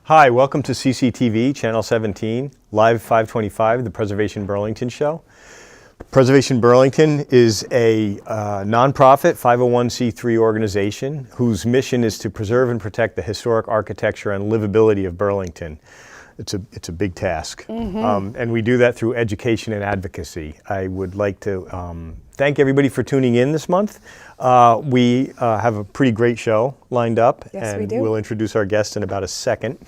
Hi, welcome to CCTV, Channel 17, Live 525, the Preservation Burlington Show. Preservation Burlington is a nonprofit 501c3 organization whose mission is to preserve and protect the historic architecture and livability of Burlington. It's a big task, and we do that through education and advocacy. I would like to thank everybody for tuning in this month. We have a pretty great show lined up, Yes, we and do. we'll introduce our guest in about a second.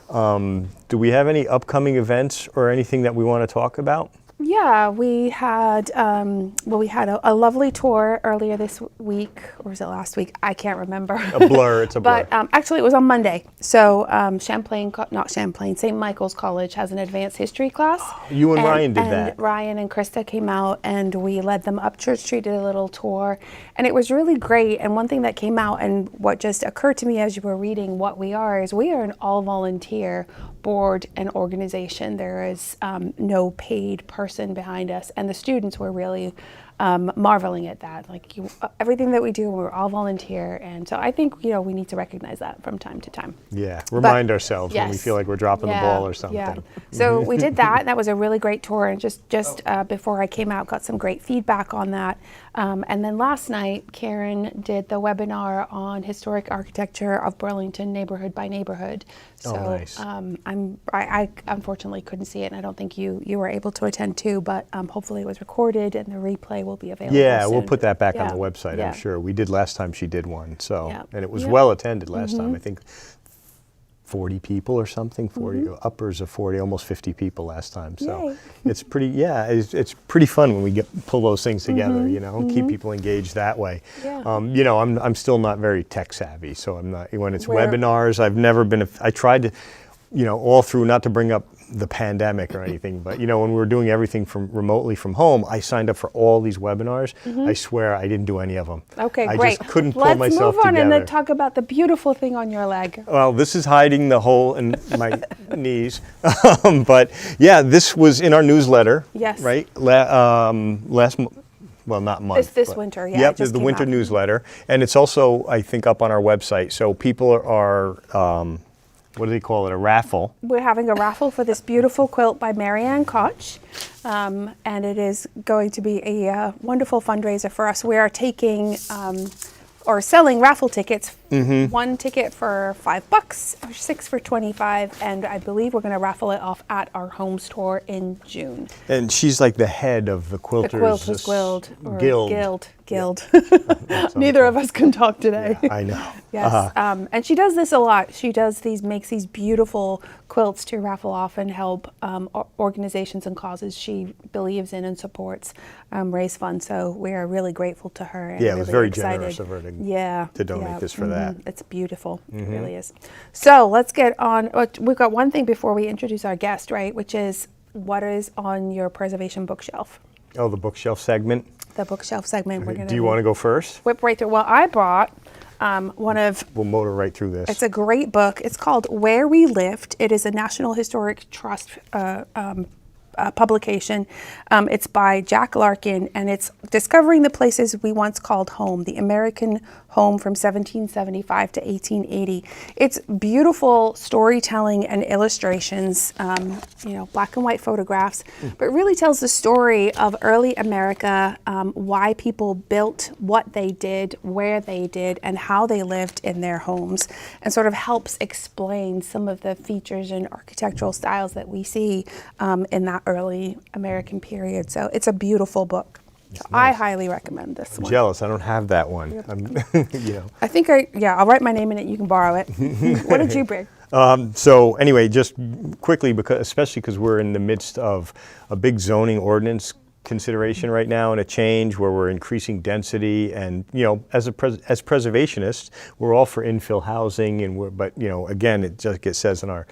Do we have any upcoming events or anything that we want to talk about? Yeah, we had a lovely tour earlier this week, or was it last week? I can't remember. A blur, it's a blur. But actually, it was on Monday. So St. Michael's College has an advanced history class. You and Ryan did that. And Ryan and Krista came out, and we led them up Church Street, did a little tour, and it was really great. And one thing that came out, and what just occurred to me as you were reading what we are, is we are an all-volunteer board and organization. There is no paid person behind us, and the students were really marveling at that. Like everything that we do, we're all volunteer, and so I think we need to recognize that from time to time. Yeah, remind ourselves when we yes. feel like we're dropping the ball or something. Yeah. So we did that, and that was a really great tour. And just before I came out, got some great feedback on that. And then last night, Karen did the webinar on historic architecture of Burlington, neighborhood by neighborhood. So nice. I unfortunately couldn't see it, and I don't think you were able to attend too. But hopefully it was recorded, and the replay will be available. Yeah, soon. we'll put that back on Yeah. the website, Yeah. I'm sure. We did last time she did one, so, Yeah. and it was Yeah. well attended last time. I think 40 people or something, 40, uppers of 40, almost 50 people last time. So Yay. it's pretty, it's pretty fun when we pull those things together, keep people engaged that way. Yeah. I'm still not very tech savvy, so I'm not, when it's Where- webinars, I've never been, I tried to, all through, not to bring up the pandemic or anything, but when we were doing everything from remotely from home, I signed up for all these webinars. I swear I didn't do any of them. Okay, I great. just couldn't pull Let's myself move on together. and then talk about the beautiful thing on your leg. Well, this is hiding the hole in my knees. But yeah, this was in our newsletter. Yes. Right? Last month. Well, not month. This but- winter, yeah, Yep, it just the came winter out. newsletter. And it's also, I think, up on our website. So people are, what do they call it, a raffle? We're having a raffle for this beautiful quilt by Marianne Koch, and it is going to be a wonderful fundraiser for us. We are taking or selling raffle tickets. One ticket for $5, or 6 for $25, and I believe we're going to raffle it off at our home store in June. And she's like the head of the Quilters The Quilters Guild. Guild. Neither of us can talk today. Yeah, I know. Yes, and she does this a lot. She makes these beautiful quilts to raffle off and help organizations and causes she believes in and supports raise funds. So we are really grateful to her. And Yeah, it really was very excited. generous of her to donate this for that. It's beautiful. It really is. So let's get on. We've got one thing before we introduce our guest, right? Which is what is on your preservation bookshelf. Oh, the bookshelf segment. The bookshelf segment. We're gonna Do you want to go first? whip right through? Well, I brought one of. We'll motor right through this. It's a great book. It's called Where We Lived. It is a National Historic Trust publication. It's by Jack Larkin, and it's discovering the places we once called home, the American home from 1775 to 1880. It's beautiful storytelling and illustrations, black and white photographs, but really tells the story of early America, why people built what they did, where they did, and how they lived in their homes, and sort of helps explain some of the features and architectural styles that we see in that early American period. So it's a beautiful book. So I highly recommend this one. Jealous, I don't have that one. I think I'll write my name in it. You can borrow it. What did you bring? So anyway, just quickly, especially because we're in the midst of a big zoning ordinance consideration right now and a change where we're increasing density, and as preservationists, we're all for infill housing, but again, it says in our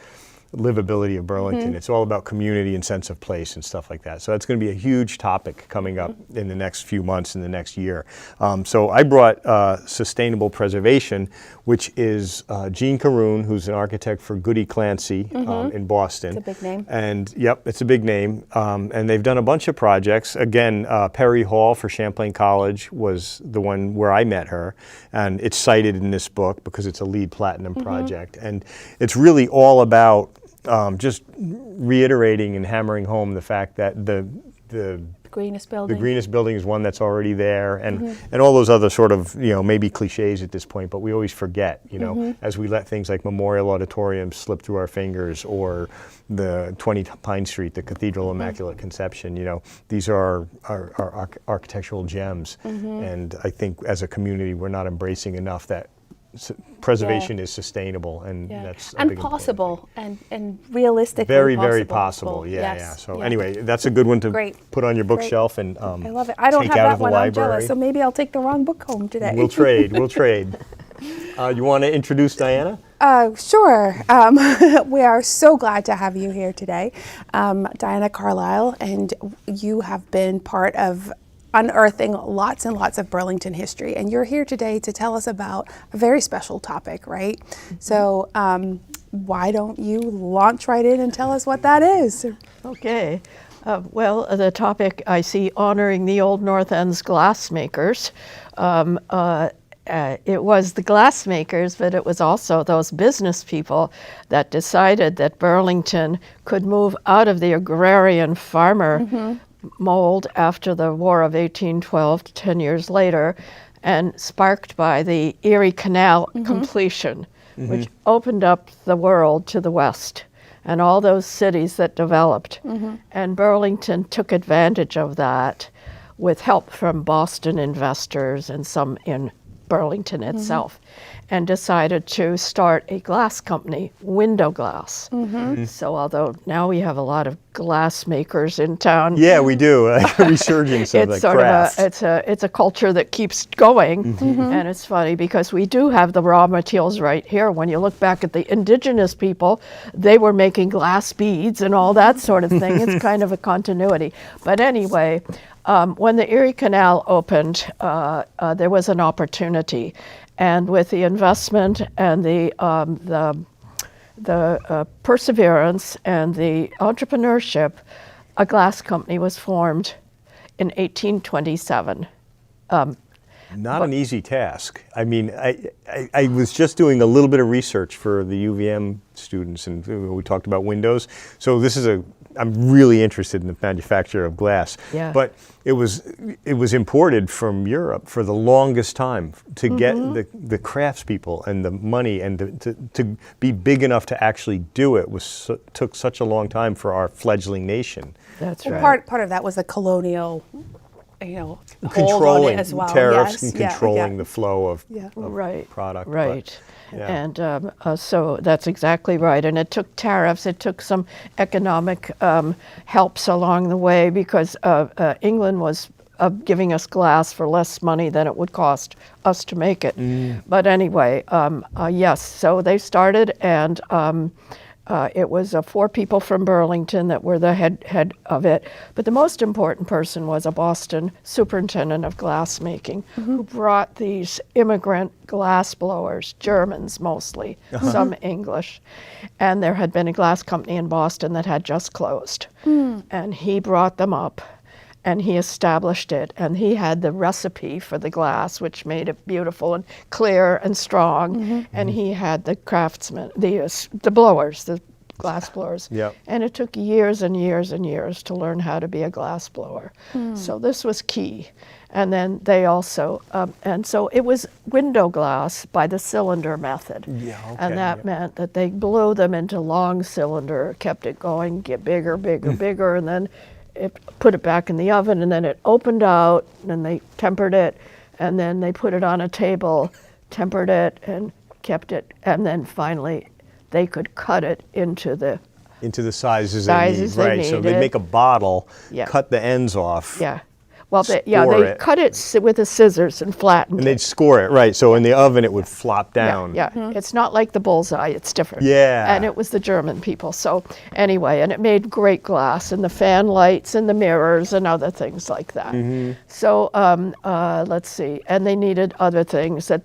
livability of Burlington. It's all about community and sense of place and stuff like that. So that's going to be a huge topic coming up in the next few months, in the next year. So I brought sustainable preservation, which is Gene Caroon, who's an architect for Goody Clancy in Boston. It's a big name. And yep, it's a big name. And they've done a bunch of projects. Again, Perry Hall for Champlain College was the one where I met her. And it's cited in this book because it's a LEED Platinum project. And it's really all about just reiterating and hammering home the fact that the greenest the building. greenest building is one that's already there, and all those other sort of, maybe cliches at this point, but we always forget, as we let things like Memorial Auditorium slip through our fingers, or the 20 Pine Street, the Cathedral Immaculate Conception. These are our architectural gems, and I think as a community we're not embracing enough that preservation is sustainable, and that's a and big important possible and realistically very possible. very possible. Yes. So anyway, that's a good one to put on your bookshelf and I love it. I don't take have out that of the one. I'm library. jealous, so maybe I'll take the wrong book home today. We'll trade. You want to introduce Diana? Sure. We are so glad to have you here today, Diana Carlisle, and you have been part of unearthing lots and lots of Burlington history, and you're here today to tell us about a very special topic, right? So why don't you launch right in and tell us what that is? Okay. Well, the topic I see, honoring the Old North End's glassmakers. It was the glassmakers, but it was also those business people that decided that Burlington could move out of the agrarian farmer mold after the War of 1812 to 10 years later, and sparked by the Erie Canal completion, which opened up the world to the west and all those cities that developed. And Burlington took advantage of that with help from Boston investors and some in Burlington itself, and decided to start a glass company, Window Glass. So although now we have a lot of glass makers in town, Yeah, we do. Like a resurgence of the it's sort craft. of it's a culture that keeps going, and it's funny because we do have the raw materials right here. When you look back at the indigenous people, they were making glass beads and all that sort of thing. It's kind of a continuity. But anyway, when the Erie Canal opened, there was an opportunity, and with the investment and the perseverance and the entrepreneurship, a glass company was formed in 1827. Not an easy task. I mean, I was just doing a little bit of research for the UVM students, and we talked about windows. So I'm really interested in the manufacture of glass. Yeah. But it was imported from Europe for the longest time to get the craftspeople and the money, and to be big enough to actually do it took such a long time for our fledgling nation. That's Well, right. part of that was the colonial, hold on Controlling it as well. tariffs Yes, and controlling the flow of Right. product. but, Right. yeah. And so that's exactly right. And it took tariffs, it took some economic helps along the way, because England was giving us glass for less money than it would cost us to make it. But anyway, yes, so they started, and it was 4 people from Burlington that were the head of it. But the most important person was a Boston superintendent of glassmaking, who brought these immigrant glass blowers, Germans mostly, some English. And there had been a glass company in Boston that had just closed. And he brought them up, and he established it, and he had the recipe for the glass, which made it beautiful and clear and strong. And he had the craftsmen, the blowers, the glass blowers. Yep. And it took years and years and years to learn how to be a glass blower. So this was key. And then they also, and so it was window glass by the cylinder method. Yeah, okay, And that meant that they blew them into long cylinder, kept it going, get bigger, bigger, bigger, and then put it back in the oven, and then it opened out, and then they tempered it, and then they put it on a table, tempered it, and kept it, and then finally they could cut it into the Into the sizes Sizes they they need, right? So they needed. make a bottle, Yeah. cut the ends off. Yeah. Well, score they it. cut it with the scissors and flattened And it. they'd score it, right. So in the oven, it would flop down. Yeah, it's not like the bullseye, it's different. Yeah. And it was the German people. So anyway, and it made great glass and the fan lights and the mirrors and other things like that. So let's see, and they needed other things that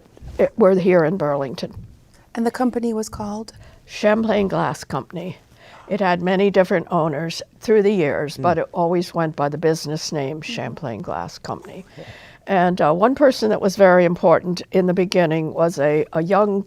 were here in Burlington. And the company was called? Champlain Glass Company. It had many different owners through the years, but it always went by the business name Champlain Glass Company. And one person that was very important in the beginning was a young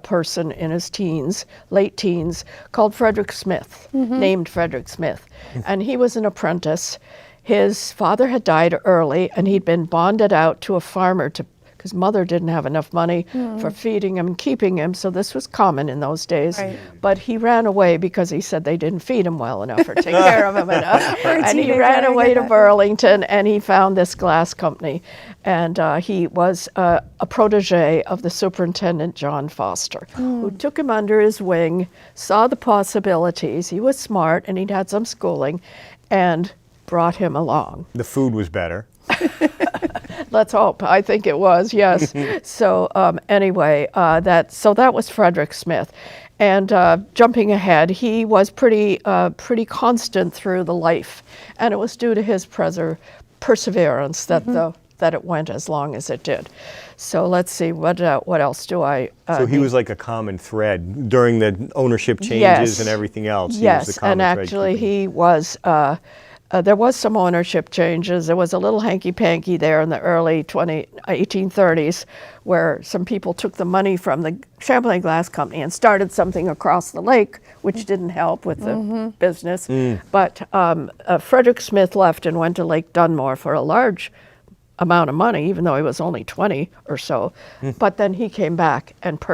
person in his teens, late teens, called Frederick Smith, named Frederick Smith. And he was an apprentice. His father had died early, and he'd been bonded out to a farmer because mother didn't have enough money for feeding him and keeping him, so this was common in those days. Right. But he ran away because he said they didn't feed him well enough or take care of him enough. For a And he teenager, ran I away get to that. Burlington, and he found this glass company. And he was a protege of the superintendent, John Foster, who took him under his wing, saw the possibilities. He was smart, and he'd had some schooling, and brought him along. The food was better. Let's hope. I think it was, yes. So anyway, that was Frederick Smith. And jumping ahead, he was pretty constant through the life. And it was due to his perseverance that it went as long as it did. So let's see, what else do I... So he was like a common thread during the ownership changes Yes. and everything else. He was Yes, the common and thread actually keeping- he was... there was some ownership changes. There was a little hanky-panky there in the early 1830s where some people took the money from the Champlain Glass Company and started something across the lake, which didn't help with the business. But Frederick Smith left and went to Lake Dunmore for a large amount of money, even though he was only 20 or so. But then he came back and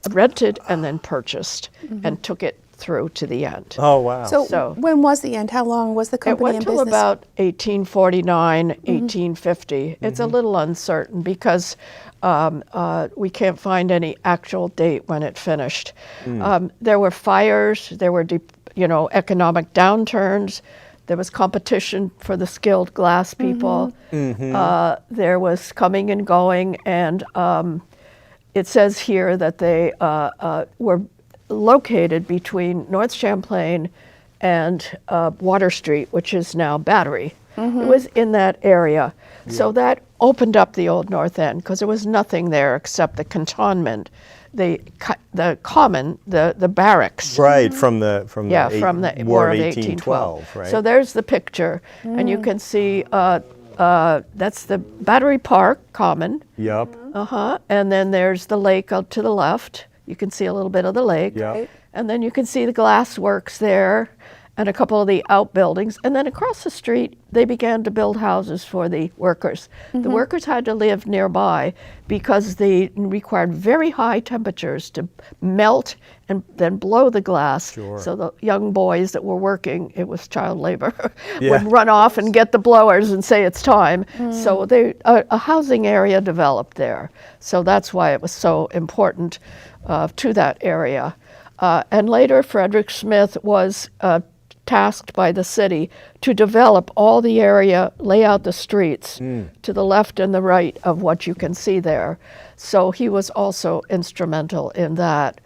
rented and then purchased and took it through to the end. Oh, wow. So when was the end? How long was the It company went in till business? about 1849, 1850. It's a little uncertain because we can't find any actual date when it finished. There were fires, there were economic downturns, there was competition for the skilled glass people. There was coming and going, and it says here that they were located between North Champlain and Water Street, which is now Battery. It was in that area. So that opened up the old North End because there was nothing there except the cantonment, the common, the barracks. Right, from the War of 1812, right? So there's the picture, and you can see that's the Battery Park Common. Yup. And then there's the lake out to the left. You can see a little bit of the lake. Yeah. And then you can see the glass works there and a couple of the outbuildings. And then across the street, they began to build houses for the workers. The workers had to live nearby because they required very high temperatures to melt and then blow the glass. Sure. So the young boys that were working, it was child labor, Yeah. would run off and get the blowers and say it's time. So a housing area developed there. So that's why it was so important to that area. And later, Frederick Smith was tasked by the city to develop all the area, lay out the streets to the left and the right of what you can see there. So he was also instrumental in that.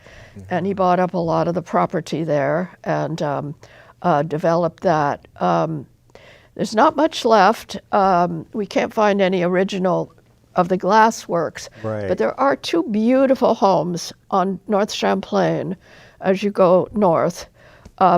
And he bought up a lot of the property there and developed that. There's not much left. We can't find any original of the glass works, Right. but there are two beautiful homes on North Champlain as you go north,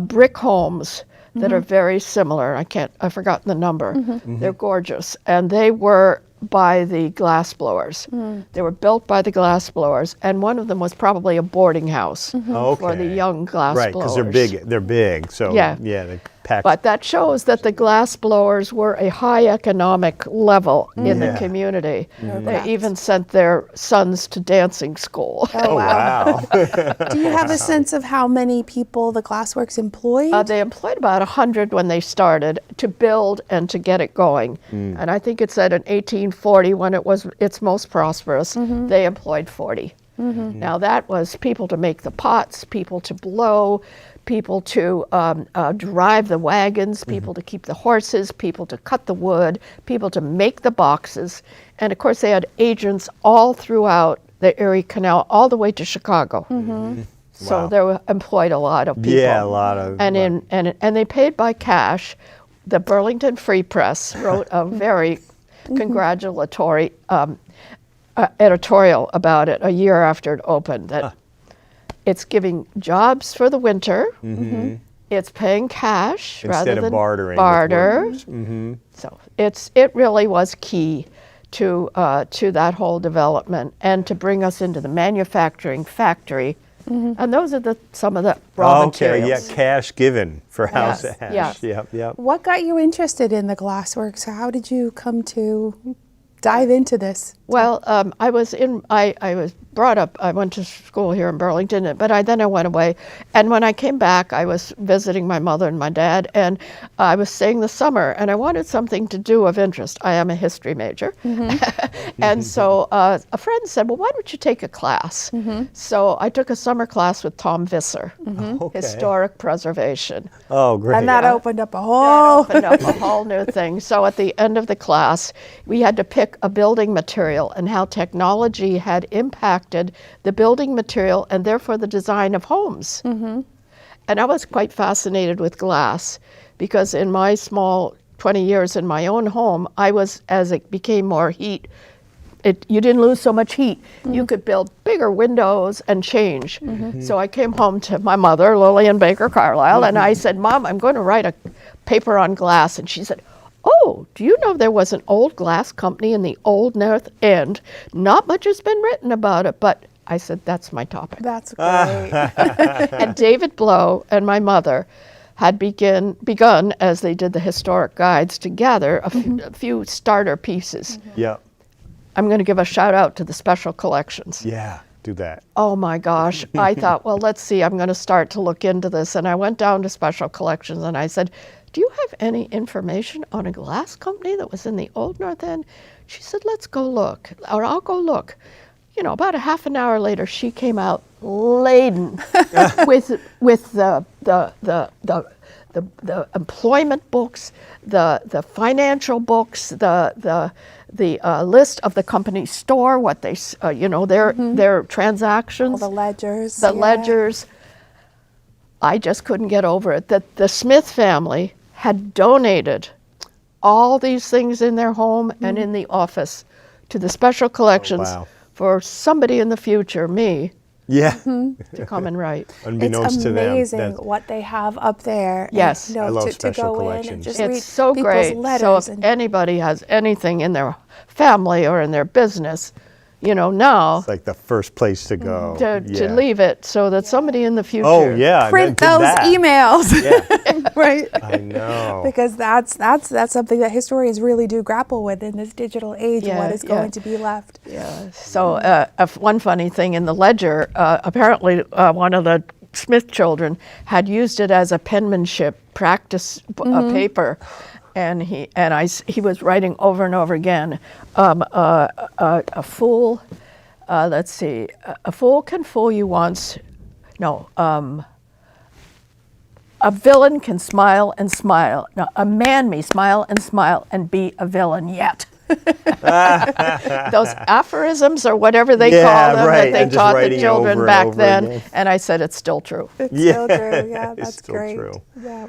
brick homes that are very similar. I've forgotten the number. They're gorgeous, and they were by the glass blowers. They were built by the glass blowers, and one of them was probably a boarding house for the young glass Right, blowers. because they're big. So Yeah. they pack. But that shows that the glass blowers were a high economic level in the Yeah. community. They crafts. even sent their sons to dancing school. Oh, wow. Wow. Do you have a sense of how many people the Glassworks employed? They employed about 100 when they started to build and to get it going. And I think it said in 1840, when it was its most prosperous, they employed 40. Now that was people to make the pots, people to blow, people to drive the wagons, people to keep the horses, people to cut the wood, people to make the boxes. And of course they had agents all throughout the Erie Canal, all the way to Chicago. So Wow. they were employed a lot of people. Yeah, a lot of. And they paid by cash. The Burlington Free Press wrote a very congratulatory editorial about it a year after it opened, that it's giving jobs for the winter. It's paying cash rather Instead of than bartering with barter. workers. So it really was key to that whole development and to bring us into the manufacturing factory. And those are some of the raw Okay, materials. yeah, cash given for house Yes, ash. yes. Yep. What got you interested in the glassworks? How did you come to dive into this? Well, I was brought up, I went to school here in Burlington, but then I went away. And when I came back, I was visiting my mother and my dad, and I was staying the summer, and I wanted something to do of interest. I am a history major. And so a friend said, well, why don't you take a class? So I took a summer class with Tom Visser, Okay. Historic Preservation. Oh, great. And that opened up a whole. Opened up a whole new thing. So at the end of the class, we had to pick a building material and how technology had impacted the building material and therefore the design of homes. And I was quite fascinated with glass because in my small 20 years in my own home, I was, as it became more heat, you didn't lose so much heat. You could build bigger windows and change. So I came home to my mother, Lillian Baker Carlisle, and I said, Mom, I'm going to write a paper on glass. And she said, oh, do you know there was an old glass company in the Old North End? Not much has been written about it, but I said, that's my topic. That's great. And David Blow and my mother had begun, as they did the historic guides, to gather a few starter pieces. Yep. I'm going to give a shout out to the special collections. Yeah, do that. Oh my gosh. I thought, well, let's see, I'm going to start to look into this. And I went down to special collections and I said, do you have any information on a glass company that was in the Old North End? She said, let's go look, or I'll go look. You know, about a half an hour later, she came out laden with the employment books, the financial books, the list of the company store, what they, their transactions, All the ledgers. the ledgers. I just couldn't get over it that the Smith family had donated all these things in their home and in the office to the special collections wow. for somebody in the future, me, Yeah. to come and write. Unbeknownst It's to them. amazing That's- what they have up there. Yes. And, I love to special go in collections. and just read It's so people's great. letters. So if and anybody has anything in their family or in their business, now It's like the first place to go. to Yeah. leave it so that somebody in the future. Oh, yeah. print then those to that. emails, Yeah. right? I know. Because that's something that historians really do grapple with in this digital age. Yeah, What is yeah. going to be left? Yeah. So one funny thing in the ledger, apparently one of the Smith children had used it as a penmanship practice paper, and he was writing over and over again. A fool, let's see, a fool can fool you once. No. A villain can smile and smile. No, a man may smile and be a villain yet. Those aphorisms or whatever they Yeah, call them right, that they and just taught the writing children over and back over then. again. And I said, it's still true. It's Yeah. still true. Yeah, It's that's still great. true. Yeah.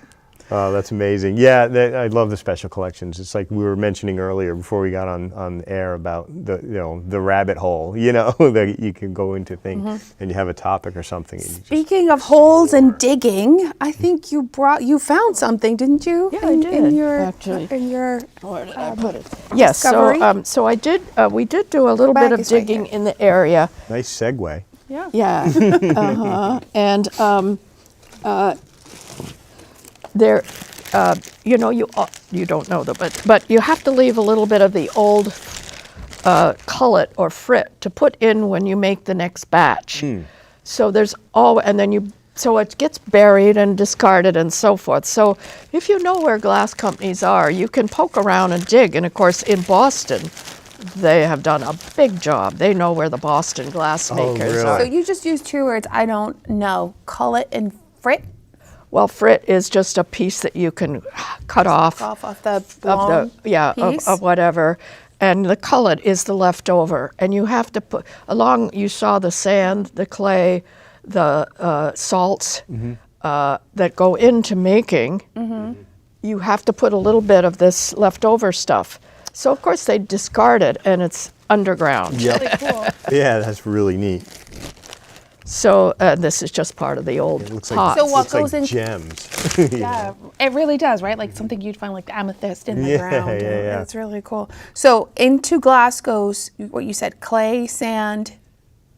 Oh, that's amazing. Yeah, I love the special collections. It's like we were mentioning earlier before we got on air about the rabbit hole, that you can go into things and you have a topic or something. And you just, Speaking of holes and digging, I think you found something, didn't you? Yeah, I did, actually. In your Where did I put it? Yes. discovery? So I did. We did do a little bit Bag of is right digging here. in the area. nice segue. yeah. Yeah. And there, you don't know that, but you have to leave a little bit of the old cullet or frit to put in when you make the next batch. So there's so it gets buried and discarded and so forth. So if you know where glass companies are, you can poke around and dig. And of course, in Boston, they have done a big job. They know where the Boston glassmakers really? are. So you just used two words I don't know. Cullet and frit? Well, frit is just a piece that you can cut off Off the long piece? of whatever. And the cullet is the leftover. And you have to put, you saw the sand, the clay, the salts that go into making. You have to put a little bit of this leftover stuff. So, of course, they discard it, and it's underground. Yep. Really cool. Yeah, that's really neat. So this is just part of the old It looks pot. like, So what looks like goes in- gems. Yeah, it really does, right? Like something you'd find like the amethyst in the Yeah, ground. yeah. It's really cool. So into glass goes what you said, clay, sand.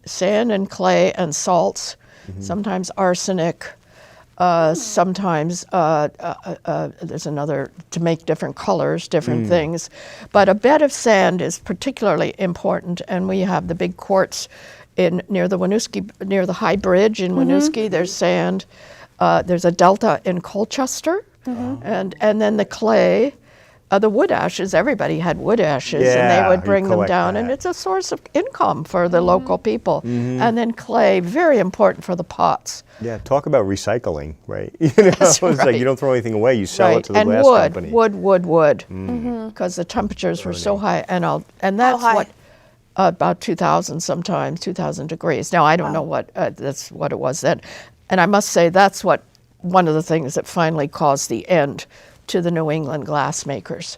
Sand and clay and salts, sometimes arsenic, sometimes there's another to make different colors, different things. But a bed of sand is particularly important, and we have the big quartz near the Winooski, near the High Bridge in Winooski. There's sand. There's a delta in Colchester, and then the clay. The wood ashes, everybody had wood ashes, and Yeah, they would you bring them collect down, that. and it's a source of income for the local people. And then clay, very important for the pots. Yeah, talk about recycling, right? You know, it's like right. you don't throw anything away; you sell it to the and glass wood, company. wood, because the temperatures were so high, and that's high? what about 2,000 sometimes, 2,000 degrees. Now I don't know what that's what it was then, and I must say that's what one of the things that finally caused the end to the New England glassmakers,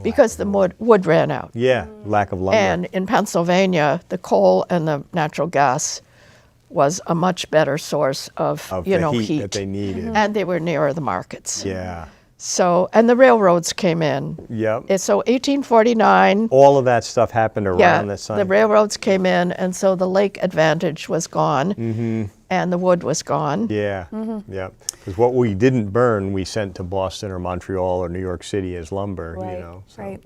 because the wood ran out. Yeah, lack of lumber. And in Pennsylvania, the coal and the natural gas was a much better source of the heat that they needed. and they were nearer the markets. Yeah. So, and the railroads came in. Yep. So 1849, All of that stuff happened around yeah, this time. the railroads came in, and so the lake advantage was gone, and the wood was gone. Yeah, yeah. Because what we didn't burn, we sent to Boston or Montreal or New York City as lumber. Right, You know. So. right.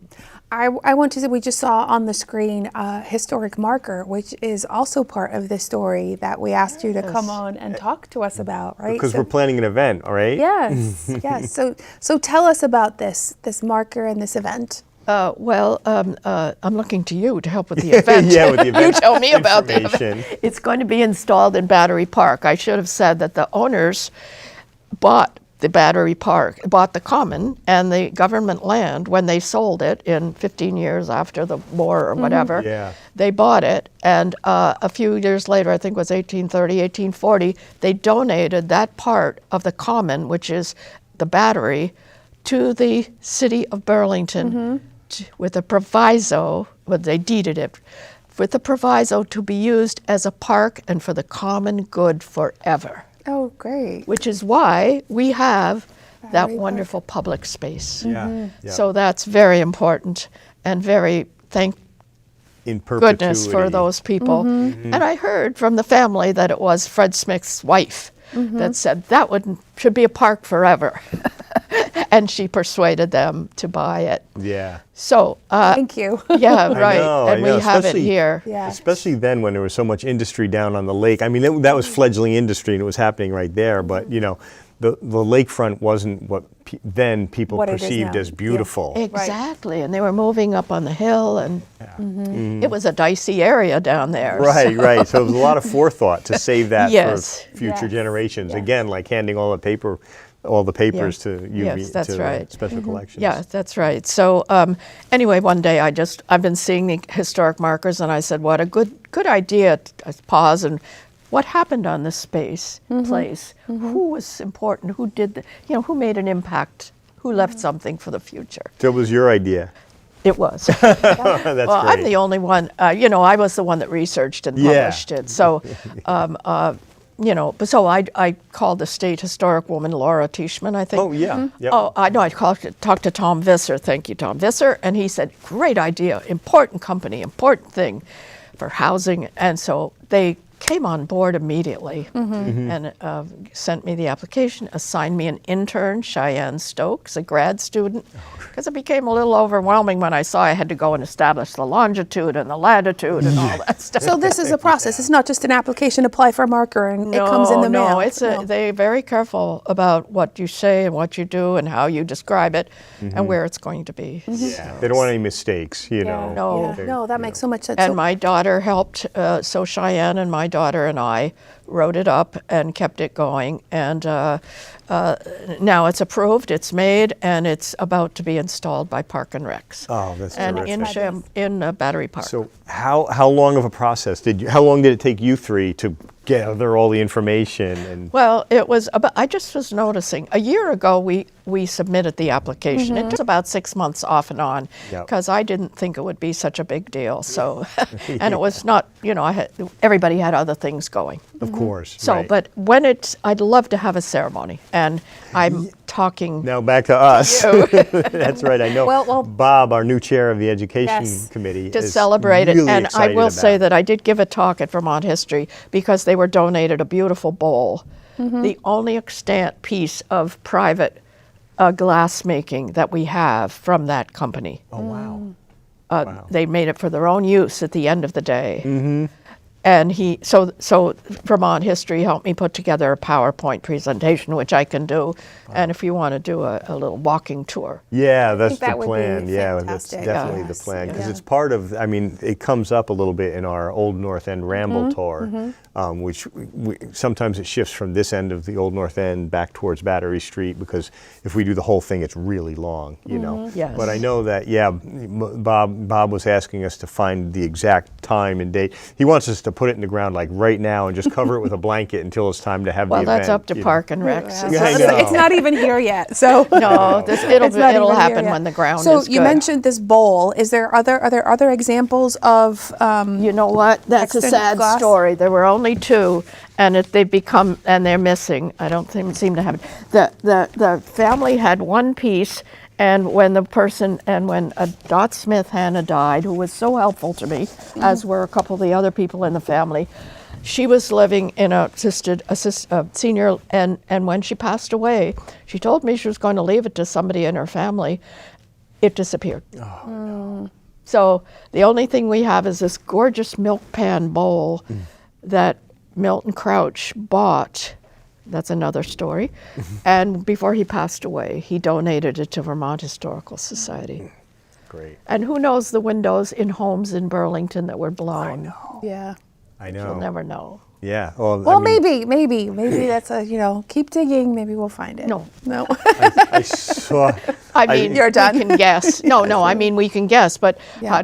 I want to say we just saw on the screen a historic marker, which is also part of the story that we asked you to come on and talk to us about, right? Because So- we're planning an event, all right? Yes, yes. So tell us about this marker and this event. I'm looking to you to help with the event. Yeah, with the event You tell me about the information. event. It's going to be installed in Battery Park. I should have said that the owners bought the Battery Park, bought the common and the government land when they sold it in 15 years after the war or whatever. Yeah. They bought it, and a few years later, I think it was 1830, 1840, they donated that part of the common, which is the Battery, to the city of Burlington with a proviso, well, they deeded it, with the proviso to be used as a park and for the common good forever, Oh, great. which is why we have that Battery Park. wonderful public space. Yeah. Yeah. So that's very important and very thank in perpetuity. goodness for those people. And I heard from the family that it was Fred Smith's wife that said that should be a park forever. And she persuaded them to buy it. Yeah. So, Thank you. yeah, I right. know, And I know, we have it especially- here. Yeah. Especially then when there was so much industry down on the lake. I mean, that was fledgling industry and it was happening right there. But, you know, the lakefront wasn't what then people What it is perceived now. as beautiful. Exactly. And they were moving up on the hill, and it was a dicey area down there. Right, right. So it was a lot of forethought to save that Yes. for future Yes. generations. Yes. Again, like handing all the papers to UV, Yes, that's to right. special collections. Yeah, that's right. So anyway, one day I've been seeing the historic markers, and I said, what a good idea. I pause and what happened on this place? Who was important? Who did who made an impact? Who left something for the future? So it was your idea. It was. That's Well, great. I'm the only one. I was the one that researched and Yeah. published it. So, so I called the state historic woman, Laura Tishman, I think. Oh, yeah. Yep. Oh, I know. I talked to Tom Visser. Thank you, Tom Visser. And he said, great idea, important company, important thing for housing. And so they came on board immediately and sent me the application, assigned me an intern, Cheyenne Stokes, a grad student, because it became a little overwhelming when I saw I had to go and establish the longitude and the latitude and all that stuff. So this is a process. It's not just an application, apply for a marker, and it comes in the mail. They're very careful about what you say and what you do and how you describe it and where it's going to be. Yeah. They don't want any mistakes, you know. No. That makes so much sense. And So- my daughter helped, so Cheyenne and my daughter and I wrote it up and kept it going. And now it's approved, it's made, and it's about to be installed by Park and Recs. Oh, that's and terrific. in Battery Park. So how long of a process how long did it take you three to gather all the information? And Well, it was about, I just was noticing, a year ago we submitted the application. It was about 6 months off and on Yep. because I didn't think it would be such a big deal. So, and it was not, everybody had other things going. of course. So, right. but I'd love to have a ceremony, and I'm talking. Now back to us. That's right. I know. Well- Bob, our new chair of the education Yes. committee, To is celebrate really it, and I excited will about say it. that I did give a talk at Vermont History because they were donated a beautiful bowl, the only extant piece of private glass making that we have from that company. Oh wow. They made it for their own use at the end of the day. And so Vermont History helped me put together a PowerPoint presentation, which I can do. And if you want to do a little walking tour. Yeah, that's that the would be plan. Yeah, that's fantastic. definitely the Yes, plan because yeah. it's part of. I mean, it comes up a little bit in our Old North End Ramble tour, which sometimes it shifts from this end of the Old North End back towards Battery Street because if we do the whole thing, it's really long, you know. Yes. But I know that Bob was asking us to find the exact time and date. He wants us to put it in the ground like right now and just cover it with a blanket until it's time to have Well, the event. that's up to you know. Park and Recs. Yeah, I know. It's not even here yet. So No, it'll It's not it'll even here happen yet. when the ground So is you good. mentioned this bowl. Are there other examples of? You know what? That's a extant sad glass? story. There were only two, and they're missing. I don't seem to have it. The family had one piece, and when Dot Smith Hannah died, who was so helpful to me, as were a couple of the other people in the family, she was living in a senior, and when she passed away, she told me she was going to leave it to somebody in her family. It disappeared. So the only thing we have is this gorgeous milk pan bowl that Milton Crouch bought. That's another story. And before he passed away, he donated it to Vermont Historical Society. Great. And who knows the windows in homes in Burlington that were blown? Yeah. I know. You'll never know. Yeah. Well, Well, I mean, maybe that's keep digging. Maybe we'll find it. No. I saw. I mean, You're done. we can guess. No, I mean, we can guess, but Yeah.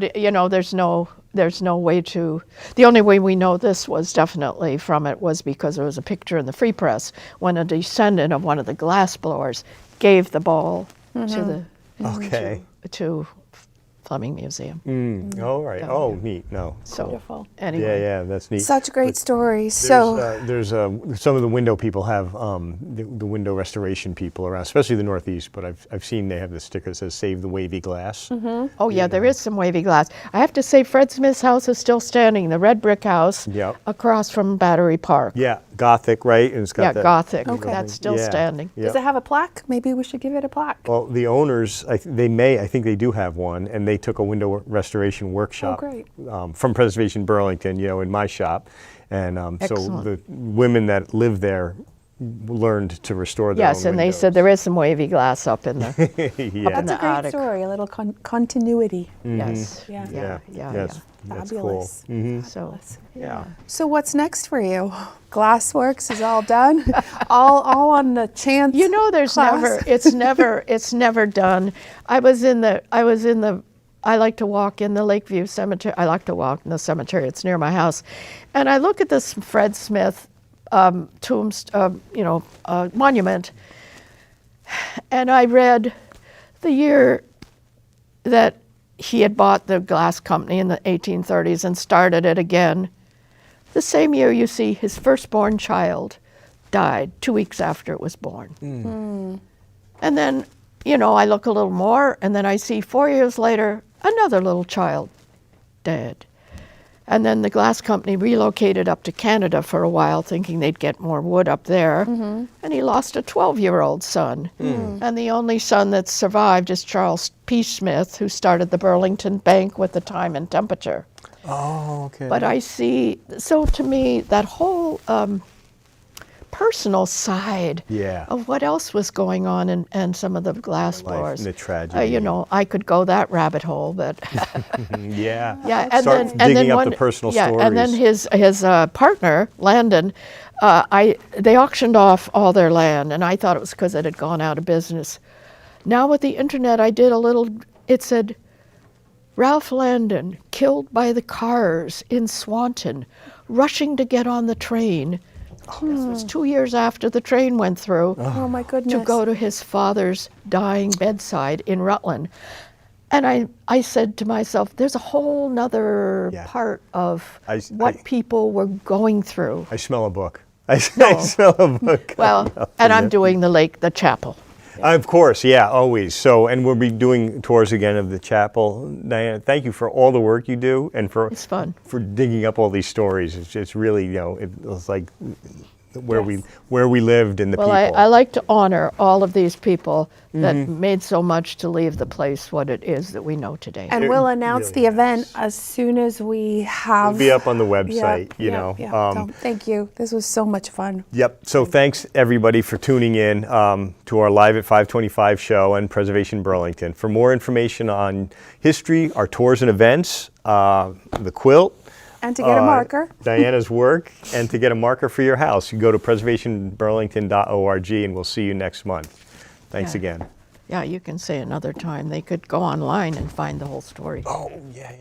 there's no way to. The only way we know this was definitely from it was because there was a picture in the Free Press when a descendant of one of the glass blowers gave the ball to Okay. to Fleming Museum. Oh, right. Oh, neat. No. So Beautiful. anyway, Yeah, that's neat. Such great stories. So There's some of the window people have the window restoration people around, especially the Northeast. But I've seen they have the sticker that says "Save the Wavy Glass." oh yeah, there is some wavy glass. I have to say, Fred Smith's house is still standing. The red brick house Yep. across from Battery Park. Yeah, Gothic, right? And it's got Yeah, that Gothic. Okay. That's still Yeah. standing. Yeah. does it have a plaque? Maybe we should give it a plaque. Well, the owners, I think they do have one, and they took a window restoration workshop great. From Preservation Burlington, in my shop, and so Excellent. the women that live there learned to restore their Yes, own and they said there is some wavy glass up in there. yeah. That's the a great attic. story. A little continuity. Yes. Yeah. That's cool. Fabulous. So Yeah. So what's next for you? Glassworks is all done. all on the chance. there's class. it's never done. I like to walk in the Lakeview Cemetery. I like to walk in the cemetery. It's near my house. And I look at this Fred Smith monument, and I read the year that he had bought the glass company in the 1830s and started it again. The same year, you see, his firstborn child died 2 weeks after it was born. And then, I look a little more, and then I see 4 years later, another little child dead. And then the glass company relocated up to Canada for a while, thinking they'd get more wood up there. And he lost a 12-year-old son. And the only son that's survived is Charles P. Smith, who started the Burlington Bank with the Time and Temperature. Oh, okay. But I see, so to me, that whole personal side Yeah. of what else was going on in some of the glass Life blowers. and the tragedy. You know, I could go that rabbit hole, but Yeah. yeah, and Start then digging up one, the personal yeah, stories. and then his partner Landon, they auctioned off all their land, and I thought it was because it had gone out of business. Now with the internet, I did a little. It said, Ralph Landon killed by the cars in Swanton, rushing to get on the train. This was 2 years after the train went through. Oh my goodness. To go to his father's dying bedside in Rutland. And I said to myself, there's a whole nother Yeah. part of I- people were going through. I smell a book. I smell a book. Well, and I'm doing the chapel. Of course, yeah, always. So, and we'll be doing tours again of the chapel. Diana, thank you for all the work you do and for It's fun. for digging up all these stories. It's really, you know, it's like where Yes. we lived and the Well, people. I like to honor all of these people that made so much to leave the place what it is that we know today. And It we'll announce really the event is. as soon as we have. It'll be up on the website, you know. So, thank you. This was so much fun. Yep. So thanks everybody for tuning in to our Live at 525 show and Preservation Burlington. For more information on history, our tours and events, the quilt, And to get a marker. Diana's work, and to get a marker for your house, you go to preservationburlington.org, and we'll see you next month. Thanks Yeah. again. Yeah, you can say another time. They could go online and find the whole story. Oh, yeah.